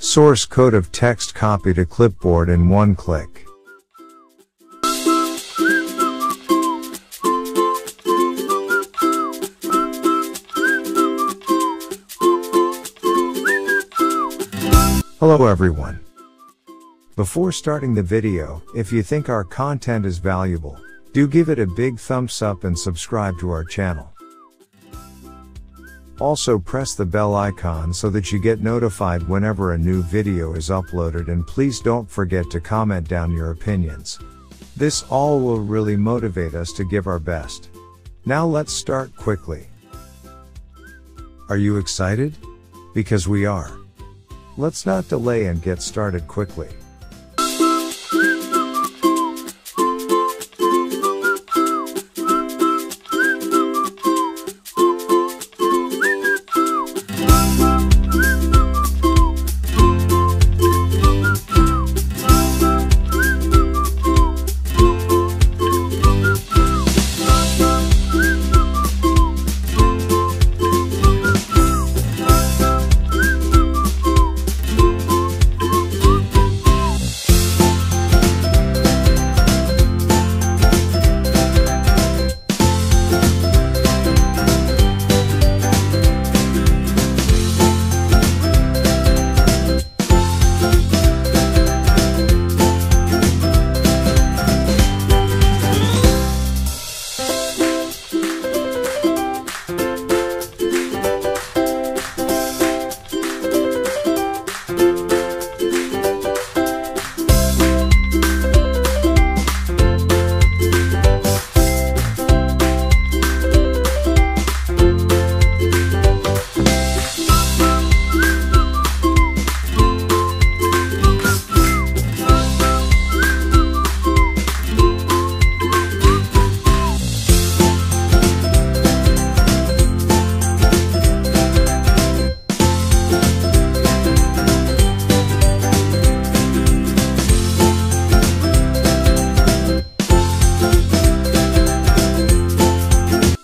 Source code of text copy to clipboard in one click. Hello everyone. Before starting the video, if you think our content is valuable, do give it a big thumbs up and subscribe to our channel. Also press the bell icon so that you get notified whenever a new video is uploaded, and please don't forget to comment down your opinions. This all will really motivate us to give our best. Now let's start quickly. Are you excited? Because we are. Let's not delay and get started quickly.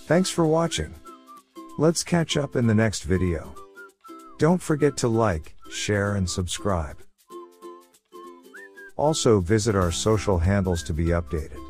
Thanks for watching. Let's catch up in the next video. Don't forget to like, share and subscribe. Also visit our social handles to be updated.